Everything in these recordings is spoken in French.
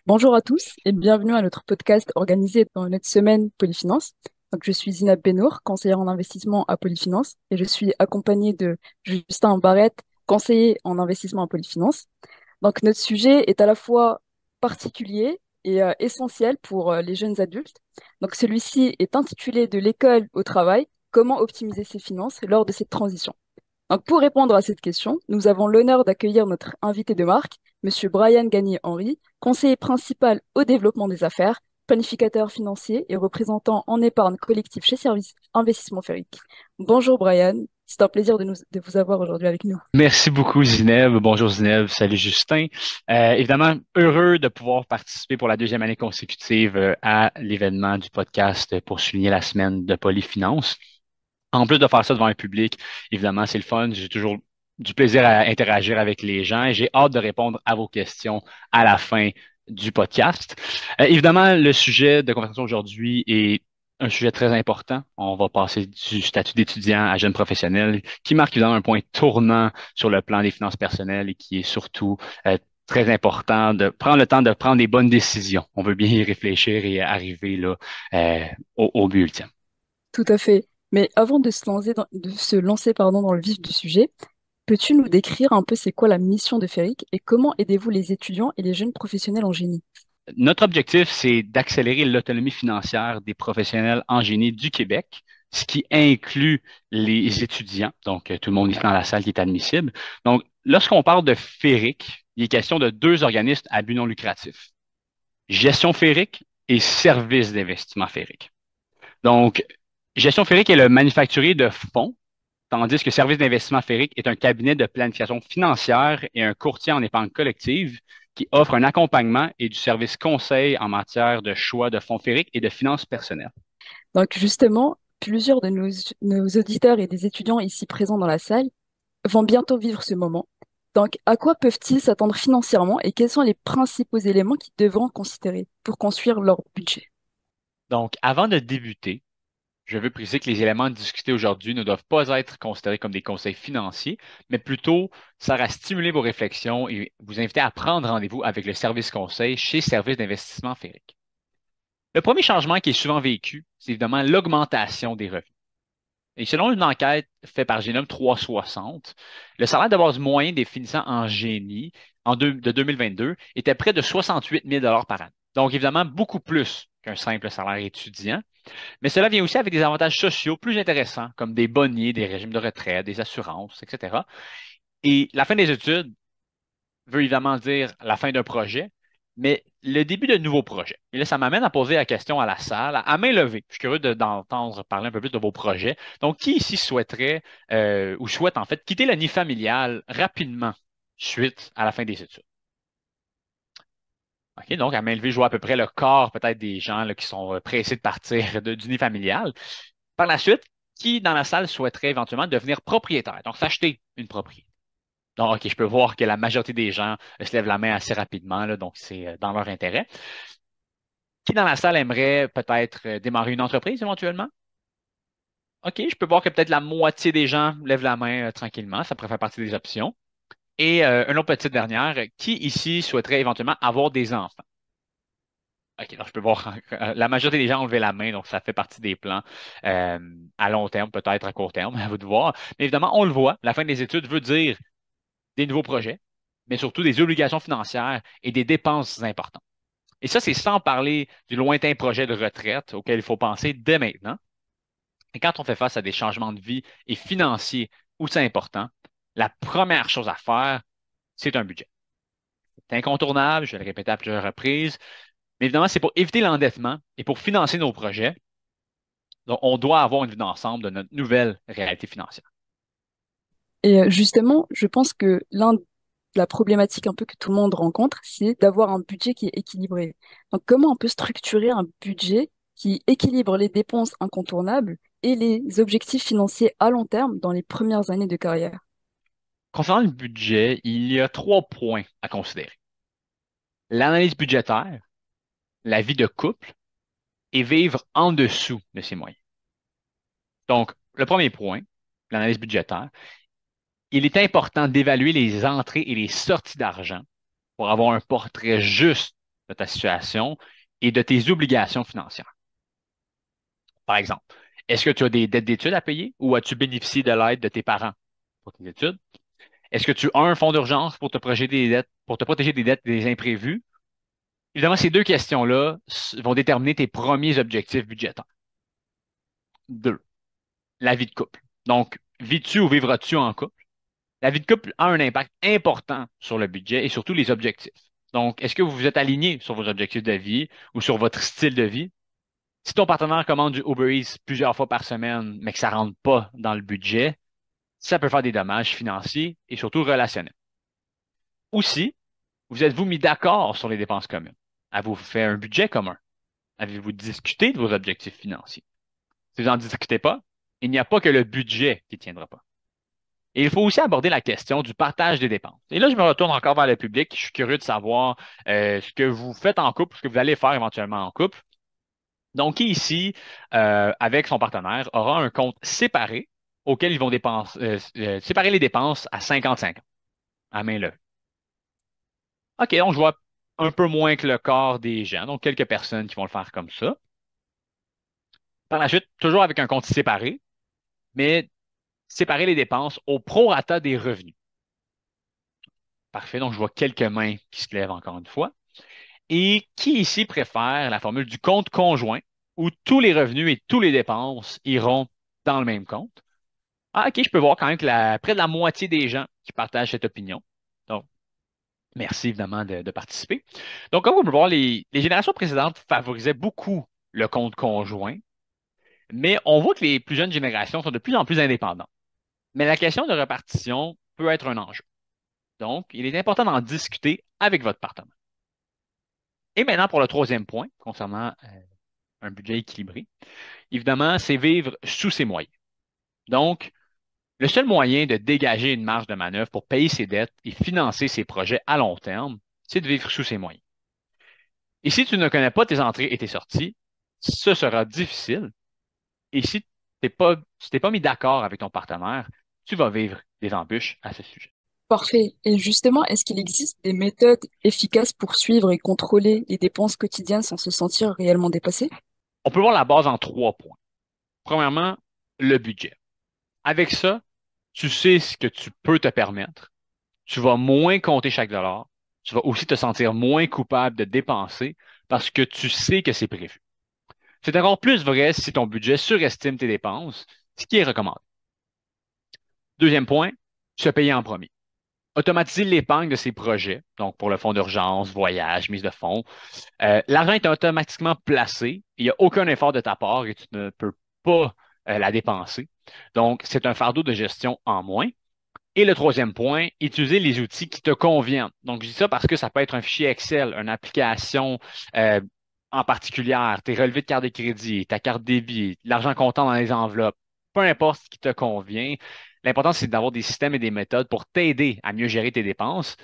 Bonjour à tous et bienvenue à notre podcast organisé dans notre semaine Polyfinance. Donc, je suis Zinab Benour, conseillère en investissement à Polyfinance et je suis accompagnée de Justin Barrette, conseiller en investissement à Polyfinance. Donc, notre sujet est à la fois particulier et essentiel pour les jeunes adultes. Donc, celui-ci est intitulé De l'école au travail, comment optimiser ses finances lors de cette transition. Donc, pour répondre à cette question, nous avons l'honneur d'accueillir notre invité de marque, Monsieur Brian Gagné-Henry, conseiller principal au développement des affaires, planificateur financier et représentant en épargne collective chez Service Investissement Ferric. Bonjour Brian, c'est un plaisir de vous avoir aujourd'hui avec nous. Merci beaucoup, Zineb. Bonjour, Zineb. Salut, Justin. Évidemment, heureux de pouvoir participer pour la deuxième année consécutive à l'événement du podcast pour souligner la semaine de Polyfinance. En plus de faire ça devant un public, évidemment, c'est le fun. J'ai toujours du plaisir à interagir avec les gens et j'ai hâte de répondre à vos questions à la fin du podcast. Évidemment, le sujet de conversation aujourd'hui est un sujet très important. On va passer du statut d'étudiant à jeune professionnel, qui marque évidemment un point tournant sur le plan des finances personnelles et qui est surtout très important de prendre le temps de prendre des bonnes décisions. On veut bien y réfléchir et arriver là, au but ultime. Tout à fait. Mais avant de se lancer dans le vif du sujet, peux-tu nous décrire un peu c'est quoi la mission de Ferric et comment aidez-vous les étudiants et les jeunes professionnels en génie? Notre objectif, c'est d'accélérer l'autonomie financière des professionnels en génie du Québec, ce qui inclut les étudiants. Donc, tout le monde ici dans la salle qui est admissible. Donc, lorsqu'on parle de FERIC, il est question de deux organismes à but non lucratif. Gestion FERIC et Service d'investissement FERIC. Donc, Gestion FERIC est le manufacturier de fonds, tandis que Service d'investissement Férique est un cabinet de planification financière et un courtier en épargne collective qui offre un accompagnement et du service conseil en matière de choix de fonds fériques et de finances personnelles. Donc justement, plusieurs de nos auditeurs et des étudiants ici présents dans la salle vont bientôt vivre ce moment. Donc, à quoi peuvent-ils s'attendre financièrement et quels sont les principaux éléments qu'ils devront considérer pour construire leur budget? Donc, avant de débuter, je veux préciser que les éléments discutés aujourd'hui ne doivent pas être considérés comme des conseils financiers, mais plutôt ça à stimuler vos réflexions et vous inviter à prendre rendez-vous avec le service conseil chez Service d'investissement Férique. Le premier changement qui est souvent vécu, c'est évidemment l'augmentation des revenus. Et selon une enquête faite par Génome 360, le salaire de base moyen des finissants en génie de 2022 était près de 68 000 par an. Donc, évidemment, beaucoup plus qu'un simple salaire étudiant. Mais cela vient aussi avec des avantages sociaux plus intéressants, comme des boniers, des régimes de retraite, des assurances, etc. Et la fin des études veut évidemment dire la fin d'un projet, mais le début de nouveaux projets. Et là, ça m'amène à poser la question à la salle, à main levée. Je suis curieux d'entendre parler un peu plus de vos projets. Donc, qui ici souhaiterait ou souhaite en fait quitter le nid familial rapidement suite à la fin des études? OK, donc à main levée, je vois à peu près le corps peut-être des gens là, qui sont pressés de partir du nid familial. Par la suite, qui dans la salle souhaiterait éventuellement devenir propriétaire, donc s'acheter une propriété? Donc, OK, je peux voir que la majorité des gens se lèvent la main assez rapidement, là, donc c'est dans leur intérêt. Qui dans la salle aimerait peut-être démarrer une entreprise éventuellement? OK, je peux voir que peut-être la moitié des gens lèvent la main tranquillement, ça pourrait faire partie des options. Et une autre petite dernière, qui ici souhaiterait éventuellement avoir des enfants? OK, donc je peux voir la majorité des gens ont levé la main, donc ça fait partie des plans euh, à long terme, peut-être à court terme, à vous de voir. Mais évidemment, on le voit, la fin des études veut dire des nouveaux projets, mais surtout des obligations financières et des dépenses importantes. Et ça, c'est sans parler du lointain projet de retraite auquel il faut penser dès maintenant. Et quand on fait face à des changements de vie et financiers où c'est important, la première chose à faire, c'est un budget. C'est incontournable, je vais le répéter à plusieurs reprises, mais évidemment, c'est pour éviter l'endettement et pour financer nos projets. Donc, on doit avoir une vue d'ensemble de notre nouvelle réalité financière. Et justement, je pense que la problématique un peu que tout le monde rencontre, c'est d'avoir un budget qui est équilibré. Donc, comment on peut structurer un budget qui équilibre les dépenses incontournables et les objectifs financiers à long terme dans les premières années de carrière? Concernant le budget, il y a trois points à considérer. L'analyse budgétaire, la vie de couple et vivre en dessous de ses moyens. Donc, le premier point, l'analyse budgétaire, il est important d'évaluer les entrées et les sorties d'argent pour avoir un portrait juste de ta situation et de tes obligations financières. Par exemple, est-ce que tu as des dettes d'études à payer ou as-tu bénéficié de l'aide de tes parents pour tes études? Est-ce que tu as un fonds d'urgence pour te protéger des dettes, pour te protéger des dettes des imprévus? Évidemment, ces deux questions-là vont déterminer tes premiers objectifs budgétaires. Deux, la vie de couple. Donc, vis-tu ou vivras-tu en couple? La vie de couple a un impact important sur le budget et surtout les objectifs. Donc, est-ce que vous vous êtes aligné sur vos objectifs de vie ou sur votre style de vie? Si ton partenaire commande du Uber Eats plusieurs fois par semaine, mais que ça ne rentre pas dans le budget, ça peut faire des dommages financiers et surtout relationnels. Aussi, vous êtes-vous mis d'accord sur les dépenses communes? Avez-vous fait un budget commun? Avez-vous discuté de vos objectifs financiers? Si vous n'en discutez pas, il n'y a pas que le budget qui ne tiendra pas. Et il faut aussi aborder la question du partage des dépenses. Et là, je me retourne encore vers le public. Je suis curieux de savoir ce que vous faites en couple, ce que vous allez faire éventuellement en couple. Donc, qui ici, avec son partenaire, aura un compte séparé auquel ils vont séparer les dépenses à 50-50, à main levée. OK, donc je vois un peu moins que le quart des gens, donc quelques personnes qui vont le faire comme ça. Par la suite, toujours avec un compte séparé, mais séparer les dépenses au prorata des revenus. Parfait, donc je vois quelques mains qui se lèvent encore une fois. Et qui ici préfère la formule du compte conjoint où tous les revenus et tous les dépenses iront dans le même compte? Ah, OK, je peux voir quand même que près de la moitié des gens qui partagent cette opinion. Donc, merci évidemment de participer. Donc, comme vous pouvez voir, les générations précédentes favorisaient beaucoup le compte conjoint, mais on voit que les plus jeunes générations sont de plus en plus indépendantes. Mais la question de répartition peut être un enjeu. Donc, il est important d'en discuter avec votre partenaire. Et maintenant, pour le troisième point, concernant un budget équilibré, évidemment, c'est vivre sous ses moyens. Donc, le seul moyen de dégager une marge de manœuvre pour payer ses dettes et financer ses projets à long terme, c'est de vivre sous ses moyens. Et si tu ne connais pas tes entrées et tes sorties, ce sera difficile. Et si tu t'es pas mis d'accord avec ton partenaire, tu vas vivre des embûches à ce sujet. Parfait. Et justement, est-ce qu'il existe des méthodes efficaces pour suivre et contrôler les dépenses quotidiennes sans se sentir réellement dépassé? On peut voir la base en trois points. Premièrement, le budget. Avec ça, tu sais ce que tu peux te permettre. Tu vas moins compter chaque dollar. Tu vas aussi te sentir moins coupable de dépenser parce que tu sais que c'est prévu. C'est encore plus vrai si ton budget surestime tes dépenses, ce qui est recommandé. Deuxième point, se payer en premier. Automatiser l'épargne de ces projets, donc pour le fonds d'urgence, voyage, mise de fonds. L'argent est automatiquement placé, il n'y a aucun effort de ta part et tu ne peux pas la dépenser. Donc, c'est un fardeau de gestion en moins. Et le troisième point, utiliser les outils qui te conviennent. Donc, je dis ça parce que ça peut être un fichier Excel, une application euh, en particulier, tes relevés de carte de crédit, ta carte débit, l'argent comptant dans les enveloppes, peu importe ce qui te convient. L'important, c'est d'avoir des systèmes et des méthodes pour t'aider à mieux gérer tes dépenses.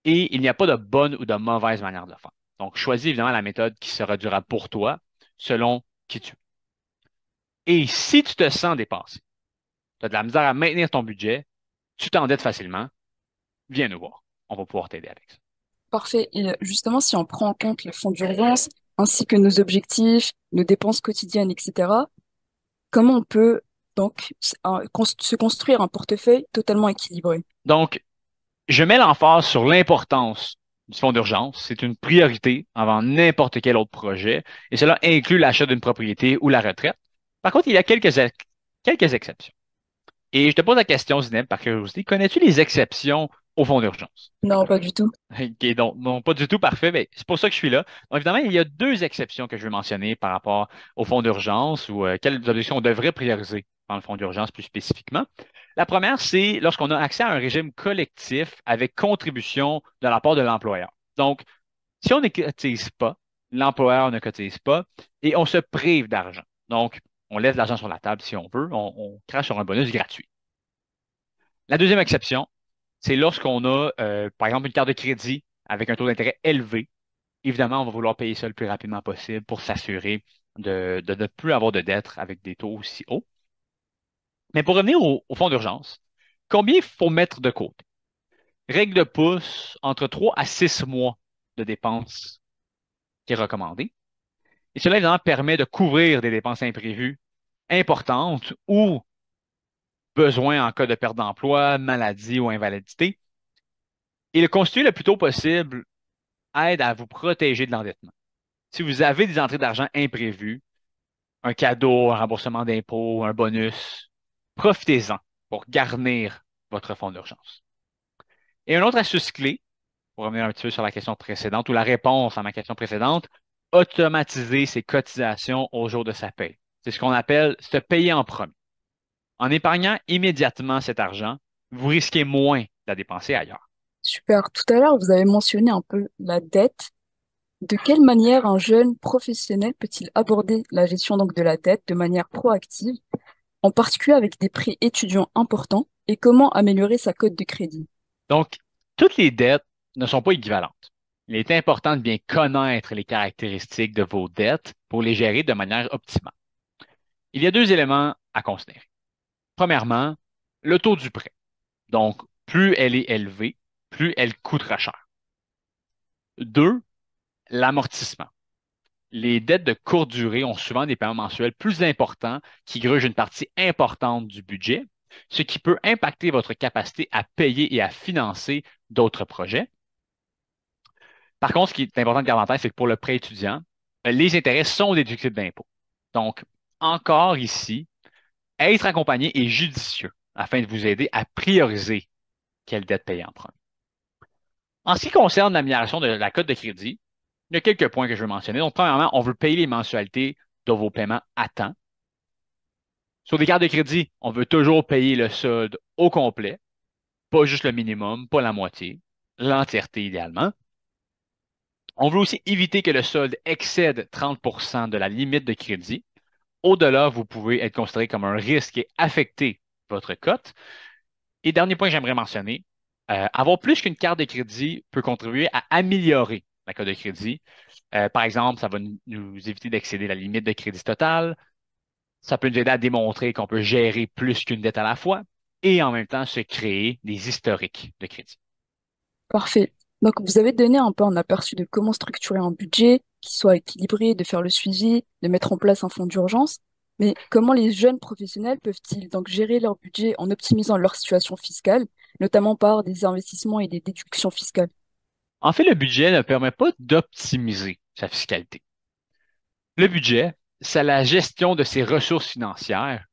Et il n'y a pas de bonne ou de mauvaise manière de le faire. Donc, choisis évidemment la méthode qui sera durable pour toi, selon qui tu es. Et si tu te sens dépassé, tu as de la misère à maintenir ton budget, tu t'endettes facilement, viens nous voir. On va pouvoir t'aider avec ça. Parfait. Et justement, si on prend en compte le fonds d'urgence, ainsi que nos objectifs, nos dépenses quotidiennes, etc., comment on peut donc se construire un portefeuille totalement équilibré? Donc, je mets l'emphase sur l'importance du fonds d'urgence. C'est une priorité avant n'importe quel autre projet et cela inclut l'achat d'une propriété ou la retraite. Par contre, il y a quelques exceptions. Et je te pose la question, Zineb, par curiosité, connais-tu les exceptions au fonds d'urgence? Non, pas du tout. OK, donc, non, pas du tout parfait, mais c'est pour ça que je suis là. Donc, évidemment, il y a deux exceptions que je vais mentionner par rapport au fonds d'urgence ou quelles obligations on devrait prioriser dans le fonds d'urgence plus spécifiquement. La première, c'est lorsqu'on a accès à un régime collectif avec contribution de la part de l'employeur. Donc, si on ne cotise pas, l'employeur ne cotise pas et on se prive d'argent. Donc, on laisse de l'argent sur la table si on veut, on crache sur un bonus gratuit. La deuxième exception, c'est lorsqu'on a, par exemple, une carte de crédit avec un taux d'intérêt élevé. Évidemment, on va vouloir payer ça le plus rapidement possible pour s'assurer de ne plus avoir de dettes avec des taux aussi hauts. Mais pour revenir au fonds d'urgence, combien il faut mettre de côté? Règle de pouce, entre 3 à 6 mois de dépenses qui est recommandé. Et cela, évidemment, permet de couvrir des dépenses imprévues importantes ou besoins en cas de perte d'emploi, maladie ou invalidité. Et le constituer le plus tôt possible aide à vous protéger de l'endettement. Si vous avez des entrées d'argent imprévues, un cadeau, un remboursement d'impôts, un bonus, profitez-en pour garnir votre fonds d'urgence. Et une autre astuce clé, pour revenir un petit peu sur la question précédente ou la réponse à ma question précédente, automatiser ses cotisations au jour de sa paie. C'est ce qu'on appelle se payer en premier. En épargnant immédiatement cet argent, vous risquez moins de la dépenser ailleurs. Super. Tout à l'heure, vous avez mentionné un peu la dette. De quelle manière un jeune professionnel peut-il aborder la gestion donc de la dette de manière proactive, en particulier avec des prêts étudiants importants, et comment améliorer sa cote de crédit? Donc, toutes les dettes ne sont pas équivalentes. Il est important de bien connaître les caractéristiques de vos dettes pour les gérer de manière optimale. Il y a deux éléments à considérer. Premièrement, le taux du prêt. Donc, plus elle est élevée, plus elle coûtera cher. Deux, l'amortissement. Les dettes de courte durée ont souvent des paiements mensuels plus importants qui grugent une partie importante du budget, ce qui peut impacter votre capacité à payer et à financer d'autres projets. Par contre, ce qui est important de garder en tête, c'est que pour le prêt étudiant, les intérêts sont déductibles d'impôts. Donc, encore ici, être accompagné est judicieux afin de vous aider à prioriser quelle dette payer en premier. En ce qui concerne l'amélioration de la cote de crédit, il y a quelques points que je veux mentionner. Donc, premièrement, on veut payer les mensualités de vos paiements à temps. Sur des cartes de crédit, on veut toujours payer le solde au complet, pas juste le minimum, pas la moitié, l'entièreté idéalement. On veut aussi éviter que le solde excède 30% de la limite de crédit. Au-delà, vous pouvez être considéré comme un risque et affecter votre cote. Et dernier point que j'aimerais mentionner, avoir plus qu'une carte de crédit peut contribuer à améliorer la cote de crédit. Par exemple, ça va nous éviter d'excéder la limite de crédit totale. Ça peut nous aider à démontrer qu'on peut gérer plus qu'une dette à la fois et en même temps se créer des historiques de crédit. Parfait. Donc, vous avez donné un peu un aperçu de comment structurer un budget qui soit équilibré, de faire le suivi, de mettre en place un fonds d'urgence. Mais comment les jeunes professionnels peuvent-ils donc gérer leur budget en optimisant leur situation fiscale, notamment par des investissements et des déductions fiscales? En fait, le budget ne permet pas d'optimiser sa fiscalité. Le budget, c'est la gestion de ses ressources financières.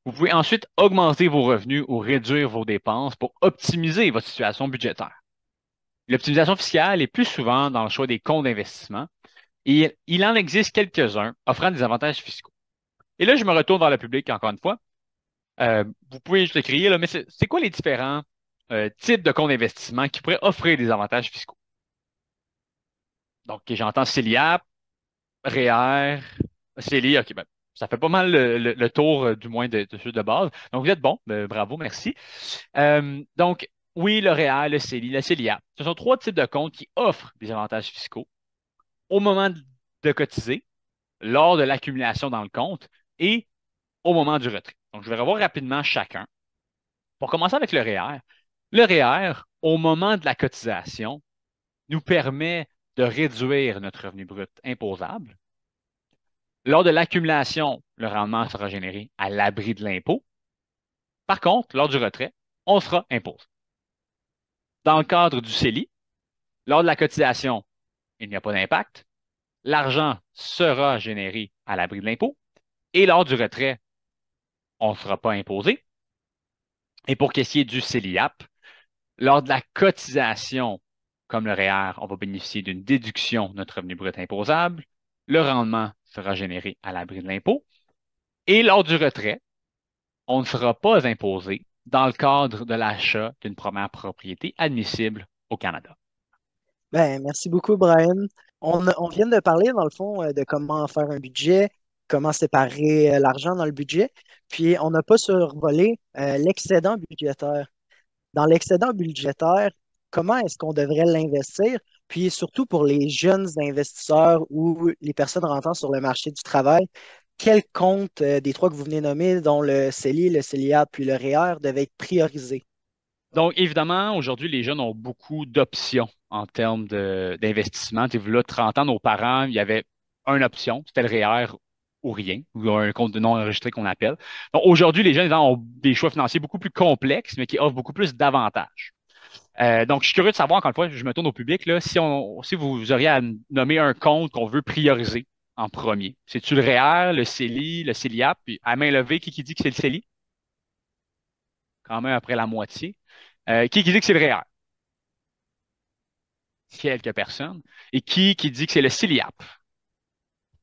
Vous pouvez ensuite augmenter vos revenus ou réduire vos dépenses pour optimiser votre situation budgétaire. L'optimisation fiscale est plus souvent dans le choix des comptes d'investissement et il en existe quelques-uns offrant des avantages fiscaux. Et là, je me retourne vers le public encore une fois. Vous pouvez juste écrire, là, mais c'est quoi les différents types de comptes d'investissement qui pourraient offrir des avantages fiscaux? Donc, j'entends CELIAP, REER, CELI, OK, ben, ça fait pas mal le tour, du moins, de ceux de base. Donc, vous êtes bon, bravo, merci. Donc, oui, le REER, le CELI, la CELIAP, ce sont trois types de comptes qui offrent des avantages fiscaux au moment de cotiser, lors de l'accumulation dans le compte et au moment du retrait. Donc, je vais revoir rapidement chacun. Pour commencer avec le REER, au moment de la cotisation, nous permet de réduire notre revenu brut imposable. Lors de l'accumulation, le rendement sera généré à l'abri de l'impôt. Par contre, lors du retrait, on sera imposé. Dans le cadre du CELI, lors de la cotisation, il n'y a pas d'impact. L'argent sera généré à l'abri de l'impôt. Et lors du retrait, on ne sera pas imposé. Et pour ce qui est du CELIAP, lors de la cotisation, comme le REER, on va bénéficier d'une déduction de notre revenu brut imposable. Le rendement sera généré à l'abri de l'impôt. Et lors du retrait, on ne sera pas imposé dans le cadre de l'achat d'une première propriété admissible au Canada. Ben, merci beaucoup, Brian. On vient de parler, dans le fond, de comment faire un budget, comment séparer l'argent dans le budget, puis on n'a pas survolé l'excédent budgétaire. Dans l'excédent budgétaire, comment est-ce qu'on devrait l'investir? Puis surtout pour les jeunes investisseurs ou les personnes rentrant sur le marché du travail, quel compte des trois que vous venez de nommer, dont le CELI, le CELIAP puis le REER, devait être priorisé? Donc, évidemment, aujourd'hui, les jeunes ont beaucoup d'options en termes d'investissement. Tu sais, là, 30 ans, nos parents, il y avait une option, c'était le REER ou rien, ou un compte non enregistré qu'on appelle. Donc, aujourd'hui, les jeunes ont des choix financiers beaucoup plus complexes, mais qui offrent beaucoup plus d'avantages. Donc, je suis curieux de savoir, encore une fois, je me tourne au public, là, si vous auriez à nommer un compte qu'on veut prioriser en premier. C'est-tu le REER, le CELI, le CELIAP? Puis à main levée, qui dit que c'est le CELI? Quand même après la moitié. Qui dit que c'est le REER? Quelques personnes. Et qui dit que c'est le CELIAP?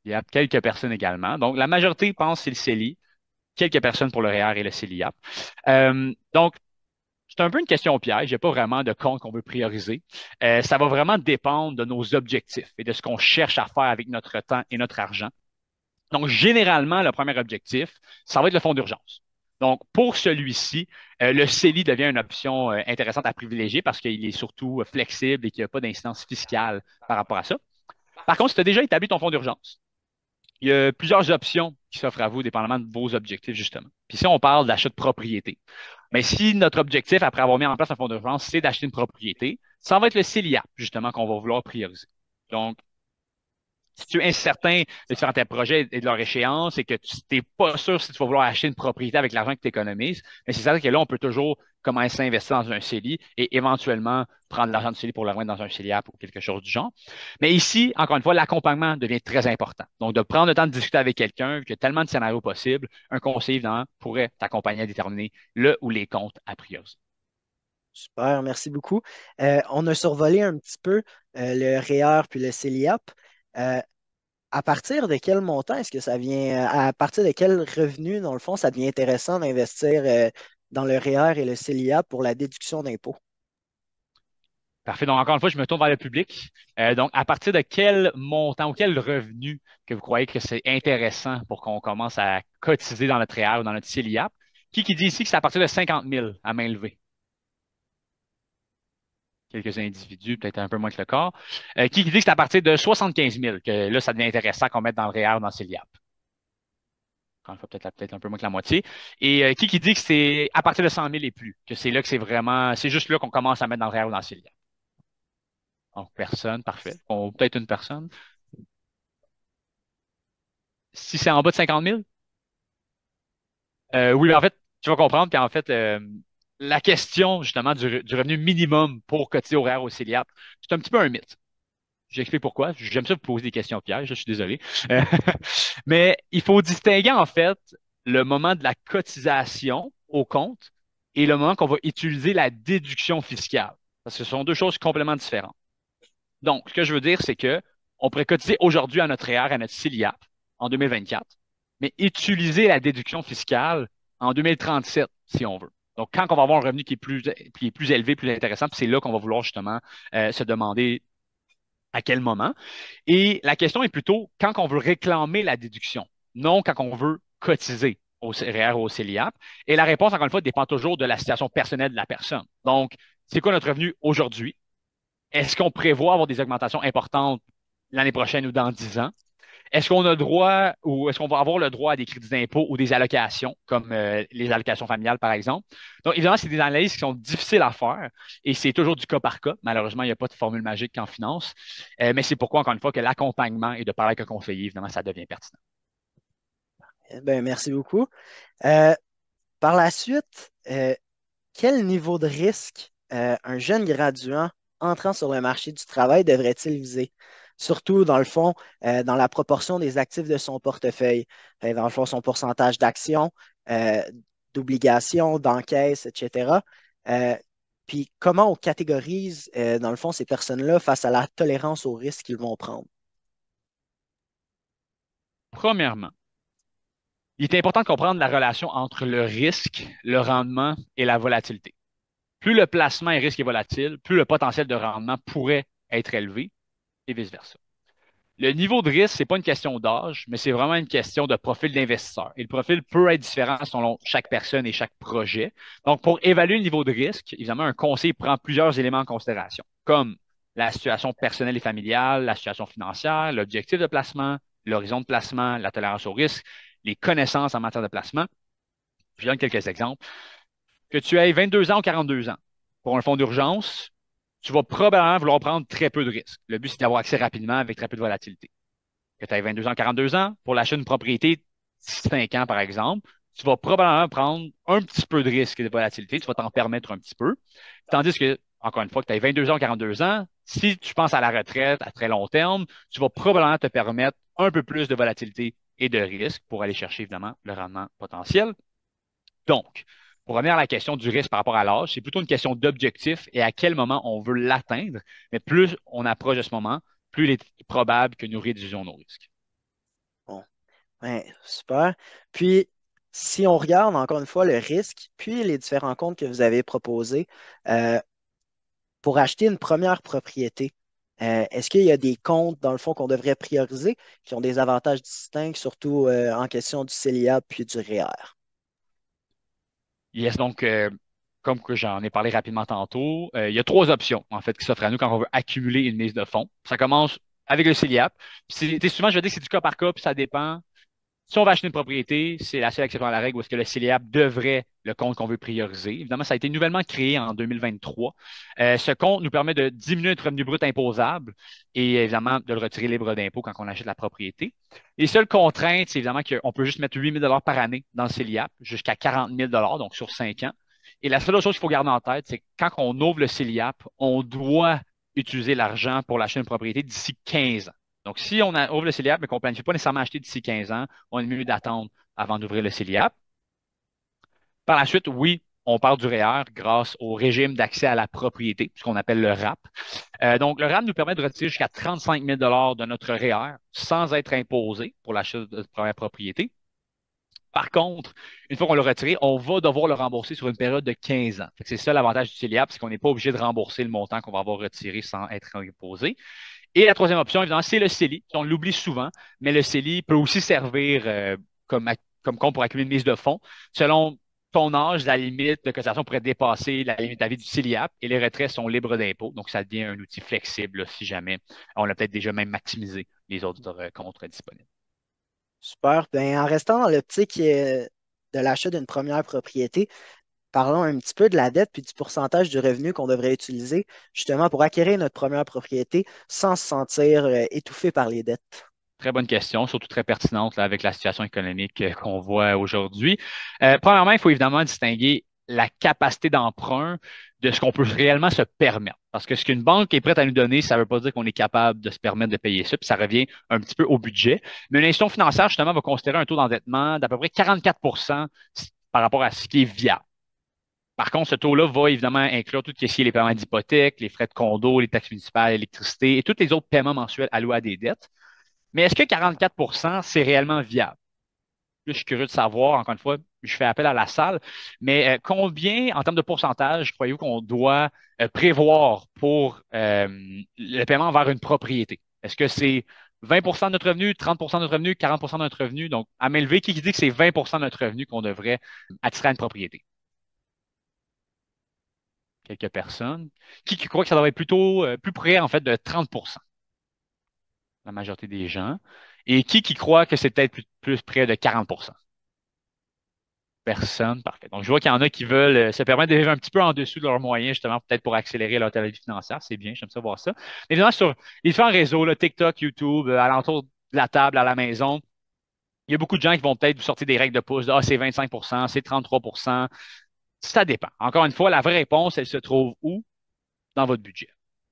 Il y a quelques personnes également. Donc, la majorité pense que c'est le CELI. Quelques personnes pour le REER et le CELIAP. Donc, c'est un peu une question au piège. Il n'y a pas vraiment de compte qu'on veut prioriser. Ça va vraiment dépendre de nos objectifs et de ce qu'on cherche à faire avec notre temps et notre argent. Donc, généralement, le premier objectif, ça va être le fonds d'urgence. Donc, pour celui-ci, le CELI devient une option intéressante à privilégier parce qu'il est surtout flexible et qu'il n'y a pas d'incidence fiscale par rapport à ça. Par contre, si tu as déjà établi ton fonds d'urgence, il y a plusieurs options qui s'offrent à vous, dépendamment de vos objectifs, justement. Puis si on parle d'achat de propriété, mais si notre objectif, après avoir mis en place un fonds d'urgence, c'est d'acheter une propriété, ça va être le CELIAP, justement, qu'on va vouloir prioriser. Donc, si tu es incertain de différents projets et de leur échéance et que tu n'es pas sûr si tu vas vouloir acheter une propriété avec l'argent que tu économises, mais c'est certain que là, on peut toujours commencer à investir dans un CELI et éventuellement prendre l'argent du CELI pour le remettre dans un CELIAP ou quelque chose du genre. Mais ici, encore une fois, l'accompagnement devient très important. Donc, de prendre le temps de discuter avec quelqu'un, qu'il y a tellement de scénarios possibles, un conseiller, évidemment, pourrait t'accompagner à déterminer le ou les comptes à priori. Super, merci beaucoup. On a survolé un petit peu le REER puis le CELIAP. Euh, à partir de quel montant est-ce que ça vient, à partir de quel revenu, dans le fond, ça devient intéressant d'investir dans le REER et le CELIAP pour la déduction d'impôt? Parfait. Donc, encore une fois, je me tourne vers le public. Donc, à partir de quel montant ou quel revenu que vous croyez que c'est intéressant pour qu'on commence à cotiser dans notre REER ou dans notre CELIAP? Qui dit ici que c'est à partir de 50 000 à main levée? Quelques individus, peut-être un peu moins que le corps. Qui dit que c'est à partir de 75 000 que là, ça devient intéressant qu'on mette dans le REER ou dans le CELIAP? Encore une fois, peut-être un peu moins que la moitié. Et qui dit que c'est à partir de 100 000 et plus, que c'est là que c'est vraiment, c'est juste là qu'on commence à mettre dans le REER ou dans le CELIAP? Donc, personne, parfait. Peut-être une personne. Si c'est en bas de 50 000? Oui, mais en fait, tu vas comprendre qu'en fait, la question justement du revenu minimum pour cotiser horaire au CELIAP, c'est un petit peu un mythe. J'explique pourquoi. J'aime ça vous poser des questions pièges, je suis désolé. Euh, mais il faut distinguer en fait le moment de la cotisation au compte et le moment qu'on va utiliser la déduction fiscale. Parce que ce sont deux choses complètement différentes. Donc, ce que je veux dire, c'est que on pourrait cotiser aujourd'hui à notre REER, à notre CELIAP en 2024, mais utiliser la déduction fiscale en 2037, si on veut. Donc, quand on va avoir un revenu qui est plus élevé, plus intéressant, puis c'est là qu'on va vouloir justement se demander à quel moment. Et la question est plutôt quand on veut réclamer la déduction, non quand on veut cotiser au REER ou au CELIAP. Et la réponse, encore une fois, dépend toujours de la situation personnelle de la personne. Donc, c'est quoi notre revenu aujourd'hui? Est-ce qu'on prévoit avoir des augmentations importantes l'année prochaine ou dans 10 ans? Est-ce qu'on a le droit ou est-ce qu'on va avoir le droit à des crédits d'impôt ou des allocations, comme les allocations familiales, par exemple? Donc, évidemment, c'est des analyses qui sont difficiles à faire et c'est toujours du cas par cas. Malheureusement, il n'y a pas de formule magique en finance. Mais c'est pourquoi, encore une fois, que l'accompagnement et de parler avec un conseiller, évidemment, ça devient pertinent. Eh ben, merci beaucoup. Euh, par la suite, quel niveau de risque un jeune graduant entrant sur le marché du travail devrait-il viser? Surtout, dans le fond, dans la proportion des actifs de son portefeuille. Dans le fond, son pourcentage d'actions, euh, d'obligations, d'encaisses, etc. Euh, puis comment on catégorise, dans le fond, ces personnes-là face à la tolérance au risque qu'ils vont prendre? Premièrement, il est important de comprendre la relation entre le risque, le rendement et la volatilité. Plus le placement est risque et volatile, plus le potentiel de rendement pourrait être élevé et vice-versa. Le niveau de risque, c'est pas une question d'âge, mais c'est vraiment une question de profil d'investisseur. Et le profil peut être différent selon chaque personne et chaque projet. Donc, pour évaluer le niveau de risque, évidemment, un conseiller prend plusieurs éléments en considération, comme la situation personnelle et familiale, la situation financière, l'objectif de placement, l'horizon de placement, la tolérance au risque, les connaissances en matière de placement. Je donne quelques exemples. Que tu aies 22 ans ou 42 ans, pour un fonds d'urgence, tu vas probablement vouloir prendre très peu de risques. Le but, c'est d'avoir accès rapidement avec très peu de volatilité. Que tu aies 22 ans, 42 ans, pour l'achat d'une propriété, 5 ans par exemple, tu vas probablement prendre un petit peu de risque de volatilité, tu vas t'en permettre un petit peu. Tandis que, encore une fois, que tu aies 22 ans, 42 ans, si tu penses à la retraite à très long terme, tu vas probablement te permettre un peu plus de volatilité et de risque pour aller chercher évidemment le rendement potentiel. Donc, pour revenir à la question du risque par rapport à l'âge, c'est plutôt une question d'objectif et à quel moment on veut l'atteindre. Mais plus on approche de ce moment, plus il est probable que nous réduisions nos risques. Bon, ouais, super. Puis, si on regarde encore une fois le risque, puis les différents comptes que vous avez proposés, euh, pour acheter une première propriété, est-ce qu'il y a des comptes, dans le fond, qu'on devrait prioriser, qui ont des avantages distincts, surtout en question du CELIA puis du REER? Yes, donc, comme que j'en ai parlé rapidement tantôt, il y a trois options, en fait, qui s'offrent à nous quand on veut accumuler une mise de fonds. Ça commence avec le CELIAP. Souvent, je vais dire que c'est du cas par cas, puis ça dépend. Si on va acheter une propriété, c'est la seule exception à la règle où est-ce que le CELIAP devrait le compte qu'on veut prioriser. Évidemment, ça a été nouvellement créé en 2023. Ce compte nous permet de diminuer notre revenu brut imposable et évidemment de le retirer libre d'impôt quand on achète la propriété. Les seules contraintes, c'est évidemment qu'on peut juste mettre 8 000 par année dans le CELIAP jusqu'à 40 000 donc sur 5 ans. Et la seule autre chose qu'il faut garder en tête, c'est que quand on ouvre le CELIAP, on doit utiliser l'argent pour l'achat d'une propriété d'ici 15 ans. Donc, si ouvre le CELIAP, mais qu'on ne planifie pas nécessairement acheter d'ici 15 ans, on est mieux d'attendre avant d'ouvrir le CELIAP. Par la suite, oui, on parle du REER grâce au régime d'accès à la propriété, ce qu'on appelle le RAP. Donc, le RAP nous permet de retirer jusqu'à 35 000 de notre REER sans être imposé pour l'achat de notre première propriété. Par contre, une fois qu'on l'a retiré, on va devoir le rembourser sur une période de 15 ans. C'est ça l'avantage du CELIAP, c'est qu'on n'est pas obligé de rembourser le montant qu'on va avoir retiré sans être imposé. Et la troisième option, évidemment, c'est le CELI. On l'oublie souvent, mais le CELI peut aussi servir comme, comme compte pour accumuler une mise de fonds. Selon ton âge, la limite de cotisation pourrait dépasser la limite à vie du CELIAP et les retraits sont libres d'impôt. Donc, ça devient un outil flexible là, si jamais on l'a peut-être déjà même maximisé les autres comptes disponibles. Super. Ben, en restant dans l'optique de l'achat d'une première propriété, parlons un petit peu de la dette puis du pourcentage du revenu qu'on devrait utiliser justement pour acquérir notre première propriété sans se sentir étouffé par les dettes. Très bonne question, surtout très pertinente là, avec la situation économique qu'on voit aujourd'hui. Premièrement, il faut évidemment distinguer la capacité d'emprunt de ce qu'on peut réellement se permettre. Parce que ce qu'une banque est prête à nous donner, ça ne veut pas dire qu'on est capable de se permettre de payer ça, puis ça revient un petit peu au budget. Mais une institution financière, justement, va considérer un taux d'endettement d'à peu près 44 par rapport à ce qui est viable. Par contre, ce taux-là va évidemment inclure tout ce qui est les paiements d'hypothèque, les frais de condo, les taxes municipales, l'électricité et tous les autres paiements mensuels alloués à des dettes. Mais est-ce que 44 c'est réellement viable? Là, je suis curieux de savoir, encore une fois, je fais appel à la salle, mais combien, en termes de pourcentage, croyez-vous qu'on doit prévoir pour le paiement vers une propriété? Est-ce que c'est 20 de notre revenu, 30 de notre revenu, 40 de notre revenu? Donc, à main levée, qui dit que c'est 20 de notre revenu qu'on devrait attirer à une propriété? Quelques personnes. Qui croit que ça devrait être plutôt plus près, en fait, de 30 la majorité des gens? Et qui croit que c'est peut-être plus près de 40 Personne, parfait. Donc, je vois qu'il y en a qui veulent se permettre de vivre un petit peu en dessous de leurs moyens, justement, peut-être pour accélérer leur vie financière. C'est bien, j'aime ça voir ça. Mais évidemment, sur les différents réseaux, là, TikTok, YouTube, alentour de la table, à la maison, il y a beaucoup de gens qui vont peut-être vous sortir des règles de pouce. Ah, c'est 25 c'est 33 Ça dépend. Encore une fois, la vraie réponse, elle se trouve où? Dans votre budget.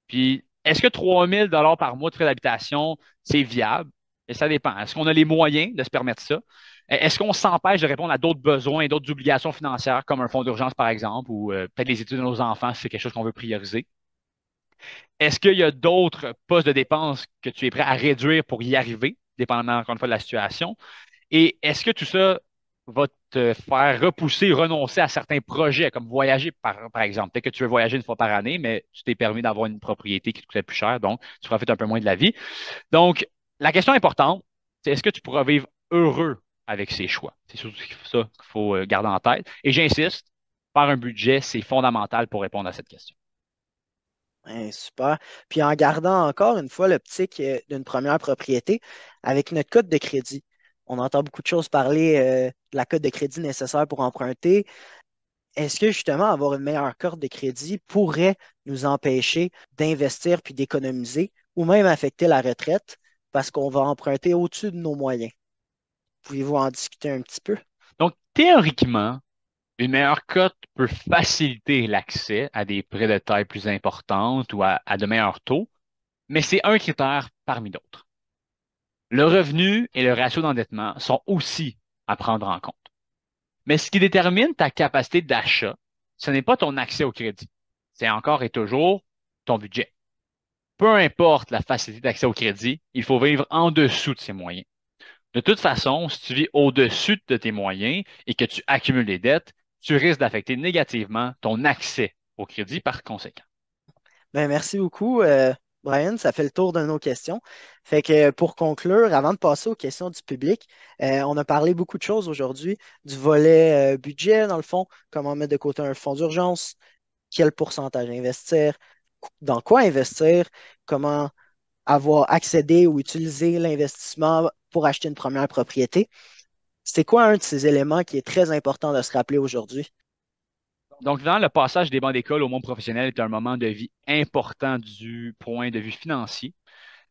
Puis, est-ce que 3 000 par mois de frais d'habitation, c'est viable? Et ça dépend. Est-ce qu'on a les moyens de se permettre ça? Est-ce qu'on s'empêche de répondre à d'autres besoins et d'autres obligations financières, comme un fonds d'urgence, par exemple, ou peut-être les études de nos enfants, si c'est quelque chose qu'on veut prioriser? Est-ce qu'il y a d'autres postes de dépenses que tu es prêt à réduire pour y arriver, dépendamment, encore une fois, de la situation? Et est-ce que tout ça va te faire repousser, renoncer à certains projets, comme voyager, par exemple? Peut-être que tu veux voyager une fois par année, mais tu t'es permis d'avoir une propriété qui te coûtait plus cher, donc tu profites un peu moins de la vie. Donc, la question importante, c'est est-ce que tu pourras vivre heureux avec ces choix? C'est surtout ça qu'il faut garder en tête. Et j'insiste, faire un budget, c'est fondamental pour répondre à cette question. Ouais, super. Puis en gardant encore une fois l'optique d'une première propriété avec notre code de crédit. On entend beaucoup de choses parler de la cote de crédit nécessaire pour emprunter. est-ce que justement avoir une meilleure carte de crédit pourrait nous empêcher d'investir puis d'économiser ou même affecter la retraite parce qu'on va emprunter au-dessus de nos moyens? Pouvez-vous en discuter un petit peu? Donc, théoriquement, une meilleure cote peut faciliter l'accès à des prêts de taille plus importante ou à de meilleurs taux, mais c'est un critère parmi d'autres. Le revenu et le ratio d'endettement sont aussi à prendre en compte. Mais ce qui détermine ta capacité d'achat, ce n'est pas ton accès au crédit. C'est encore et toujours ton budget. Peu importe la facilité d'accès au crédit, il faut vivre en dessous de ses moyens. De toute façon, si tu vis au-dessus de tes moyens et que tu accumules des dettes, tu risques d'affecter négativement ton accès au crédit par conséquent. Ben, merci beaucoup, Brian. Ça fait le tour de nos questions. Fait que pour conclure, avant de passer aux questions du public, on a parlé beaucoup de choses aujourd'hui, du volet budget, dans le fond, comment mettre de côté un fonds d'urgence, quel pourcentage investir, dans quoi investir, comment avoir accédé ou utilisé l'investissement pour acheter une première propriété. C'est quoi un de ces éléments qui est très important de se rappeler aujourd'hui? Donc, évidemment, le passage des bancs d'école au monde professionnel est un moment de vie important du point de vue financier.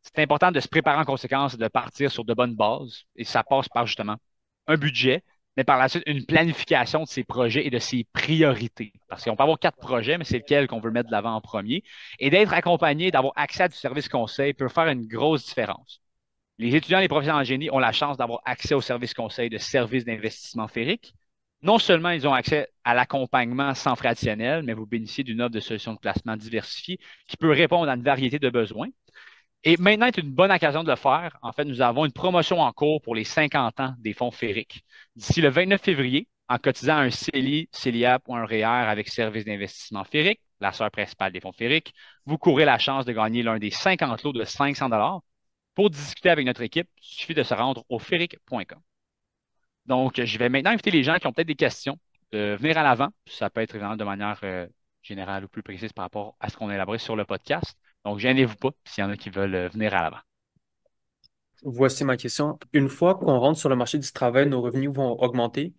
C'est important de se préparer en conséquence et de partir sur de bonnes bases. Et ça passe par justement un budget, mais par la suite une planification de ses projets et de ses priorités. Parce qu'on peut avoir 4 projets, mais c'est lequel qu'on veut mettre de l'avant en premier. Et d'être accompagné, d'avoir accès à du service conseil peut faire une grosse différence. Les étudiants et les professionnels en génie ont la chance d'avoir accès au service conseil de services d'investissement féerique. Non seulement ils ont accès à l'accompagnement sans frais additionnels, mais vous bénéficiez d'une offre de solutions de placement diversifiée qui peut répondre à une variété de besoins. Et maintenant est une bonne occasion de le faire. En fait, nous avons une promotion en cours pour les 50 ans des fonds féeriques. D'ici le 29 février, en cotisant un CELI, CELIAP ou un REER avec service d'investissement féerique, la sœur principale des fonds féeriques, vous courez la chance de gagner l'un des 50 lots de 500 $. Pour discuter avec notre équipe, il suffit de se rendre au féerique.com. Donc, je vais maintenant inviter les gens qui ont peut-être des questions de venir à l'avant. Ça peut être évidemment de manière générale ou plus précise par rapport à ce qu'on a élaboré sur le podcast. Donc, gênez-vous pas s'il y en a qui veulent venir à l'avant. Voici ma question. Une fois qu'on rentre sur le marché du travail, nos revenus vont augmenter.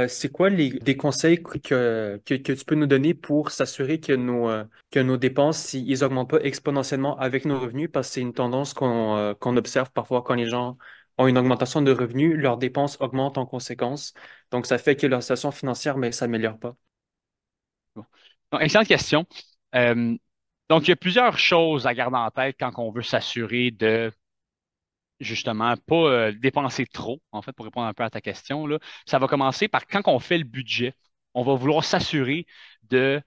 C'est quoi des conseils que tu peux nous donner pour s'assurer que nos dépenses, ils augmentent pas exponentiellement avec nos revenus? Parce que c'est une tendance qu'on observe parfois quand les gens ont une augmentation de revenus, leurs dépenses augmentent en conséquence. Donc, ça fait que leur situation financière, mais s'améliore pas. Bon. Donc, excellente question. Euh, donc, il y a plusieurs choses à garder en tête quand on veut s'assurer de justement pas dépenser trop, en fait, pour répondre un peu à ta question, là. Ça va commencer par quand on fait le budget, on va vouloir s'assurer de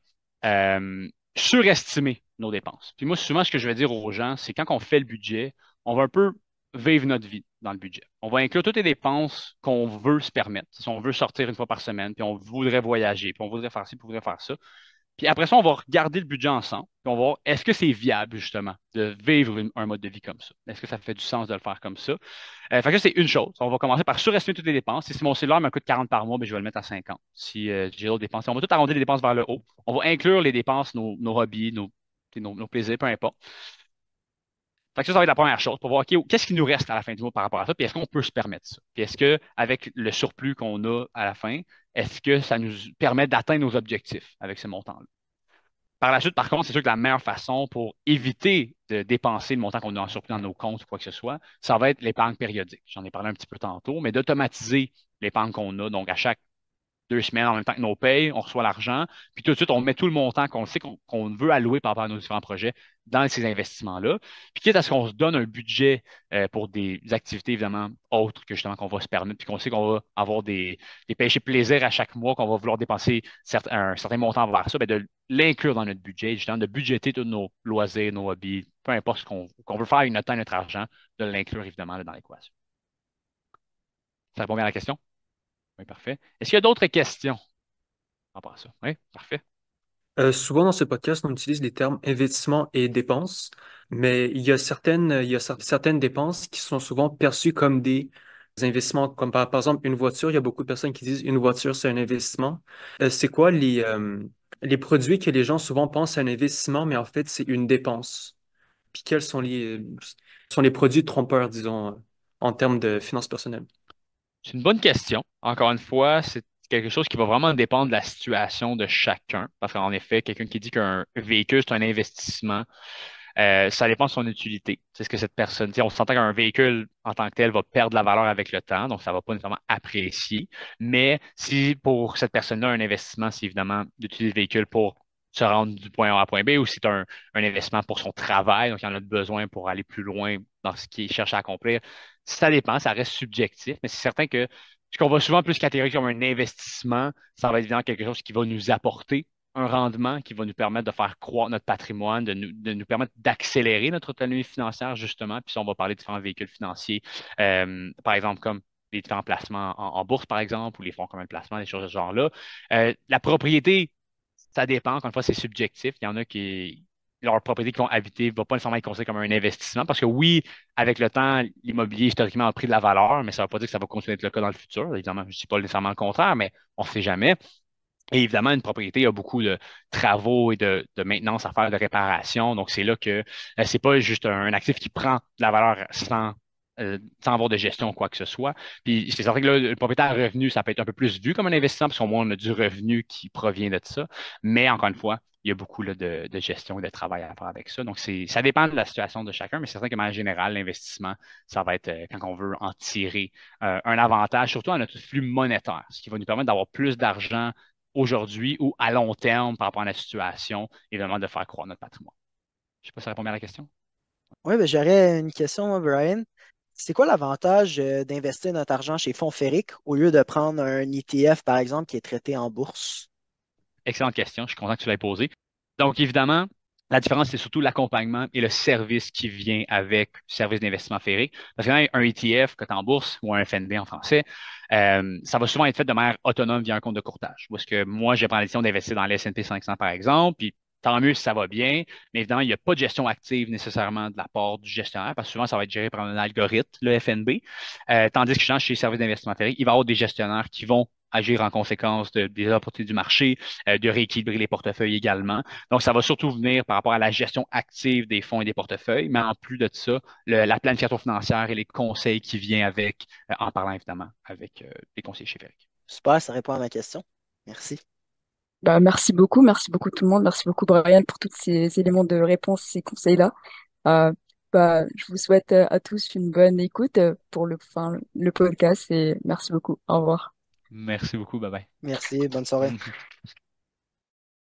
surestimer nos dépenses. Puis moi, souvent, ce que je vais dire aux gens, c'est quand on fait le budget, on va un peu vivre notre vie dans le budget. On va inclure toutes les dépenses qu'on veut se permettre. Si on veut sortir une fois par semaine, puis on voudrait voyager, puis on voudrait faire ci, puis on voudrait faire ça. Puis après ça, on va regarder le budget ensemble, puis on va voir est-ce que c'est viable, justement, de vivre un mode de vie comme ça? Est-ce que ça fait du sens de le faire comme ça? Fait que ça, c'est une chose. On va commencer par surestimer toutes les dépenses. Si mon cellulaire me coûte 40 par mois, ben, je vais le mettre à 50. Si j'ai d'autres dépenses, on va tout arrondir les dépenses vers le haut. On va inclure les dépenses, nos hobbies, nos plaisirs, peu importe. Fait que ça va être la première chose pour voir, OK, qu'est-ce qui nous reste à la fin du mois par rapport à ça, puis est-ce qu'on peut se permettre ça? Puis est-ce que, avec le surplus qu'on a à la fin, est-ce que ça nous permet d'atteindre nos objectifs avec ce montant-là? Par la suite, par contre, c'est sûr que la meilleure façon pour éviter de dépenser le montant qu'on a en surplus dans nos comptes ou quoi que ce soit, ça va être l'épargne périodique. J'en ai parlé un petit peu tantôt, mais d'automatiser l'épargne qu'on a. Donc, à chaque 2 semaines, en même temps que nos payes, on reçoit l'argent, puis tout de suite, on met tout le montant qu'on sait qu'on veut allouer par rapport à nos différents projets dans ces investissements-là. Puis quitte à ce qu'on se donne un budget pour des activités évidemment autres que justement qu'on va se permettre, puis qu'on sait qu'on va avoir des péchés plaisir à chaque mois, qu'on va vouloir dépenser un certain montant vers ça, bien, de l'inclure dans notre budget, justement, de budgéter tous nos loisirs, nos hobbies, peu importe ce qu'on veut faire avec notre temps et notre argent, de l'inclure évidemment là, dans l'équation. Ça répond bien à la question? Oui, parfait. Est-ce qu'il y a d'autres questions par rapport à ça? Oui, parfait. Souvent dans ce podcast, on utilise les termes investissement et dépenses, mais il y a certaines dépenses qui sont souvent perçues comme des investissements, comme par exemple une voiture. Il y a beaucoup de personnes qui disent une voiture, c'est un investissement. C'est quoi les produits que les gens souvent pensent à un investissement, mais en fait, c'est une dépense? Puis quels sont les produits trompeurs, disons, en termes de finances personnelles? C'est une bonne question. Encore une fois, c'est quelque chose qui va vraiment dépendre de la situation de chacun. Parce qu'en effet, quelqu'un qui dit qu'un véhicule, c'est un investissement, ça dépend de son utilité. C'est ce que cette personne, tu sais, on s'entend qu'un véhicule en tant que tel va perdre de la valeur avec le temps, donc ça va pas nécessairement apprécier. Mais si pour cette personne-là, un investissement, c'est évidemment d'utiliser le véhicule pour se rendre du point A à point B, ou c'est un investissement pour son travail, donc il en a besoin pour aller plus loin dans ce qu'il cherche à accomplir. Ça dépend, ça reste subjectif, mais c'est certain que ce qu'on va souvent plus catégoriser comme un investissement, ça va être évidemment quelque chose qui va nous apporter un rendement qui va nous permettre de faire croître notre patrimoine, de nous permettre d'accélérer notre autonomie financière, justement. Puis ça, on va parler de différents véhicules financiers, par exemple, comme les différents placements en bourse, par exemple, ou les fonds communs de placement, des choses de ce genre-là. La propriété, ça dépend. Encore une fois, c'est subjectif. Il y en a qui, leur propriété qu'ils vont habiter ne va pas nécessairement être considérée comme un investissement parce que oui, avec le temps, l'immobilier historiquement a pris de la valeur, mais ça ne veut pas dire que ça va continuer d'être le cas dans le futur. Évidemment, je ne dis pas nécessairement le contraire, mais on ne sait jamais. Et évidemment, une propriété a beaucoup de travaux et de maintenance à faire, de réparation. Donc, c'est là que c'est pas juste un actif qui prend de la valeur sans avoir de gestion ou quoi que ce soit. Puis, c'est certain que là, le propriétaire revenu, ça peut être un peu plus vu comme un investissement parce qu'au moins, on a du revenu qui provient de ça. Mais encore une fois, il y a beaucoup là, de gestion et de travail à faire avec ça. Donc, ça dépend de la situation de chacun, mais c'est certain que, de manière générale, l'investissement, ça va être quand on veut en tirer un avantage, surtout à notre flux monétaire, ce qui va nous permettre d'avoir plus d'argent aujourd'hui ou à long terme par rapport à la situation et vraiment de faire croître notre patrimoine. Je ne sais pas si ça répond bien à la question. Oui, ben, j'aurais une question, moi, Brian. C'est quoi l'avantage d'investir notre argent chez Fonds Ferric au lieu de prendre un ETF, par exemple, qui est traité en bourse? Excellente question. Je suis content que tu l'aies posée. Donc, évidemment, la différence, c'est surtout l'accompagnement et le service qui vient avec le service d'investissement Ferric. Parce qu'un ETF, coté en bourse ou un FNB en français, ça va souvent être fait de manière autonome via un compte de courtage. Parce que moi, je prends la décision d'investir dans l'S&P 500, par exemple, puis tant mieux si ça va bien, mais évidemment, il n'y a pas de gestion active nécessairement de la part du gestionnaire, parce que souvent, ça va être géré par un algorithme, le FNB. Tandis que chez les services d'investissement Ferric, il va y avoir des gestionnaires qui vont agir en conséquence des opportunités du marché, de rééquilibrer les portefeuilles également. Donc, ça va surtout venir par rapport à la gestion active des fonds et des portefeuilles, mais en plus de ça, la planification financière et les conseils qui viennent avec, en parlant évidemment avec les conseillers chez Ferric. Super, ça répond à ma question. Merci. Bah, merci beaucoup tout le monde, merci beaucoup Brian pour tous ces éléments de réponse, ces conseils-là. Euh, Bah, je vous souhaite à tous une bonne écoute pour le podcast et merci beaucoup. Au revoir. Merci beaucoup, bye bye. Merci, bonne soirée.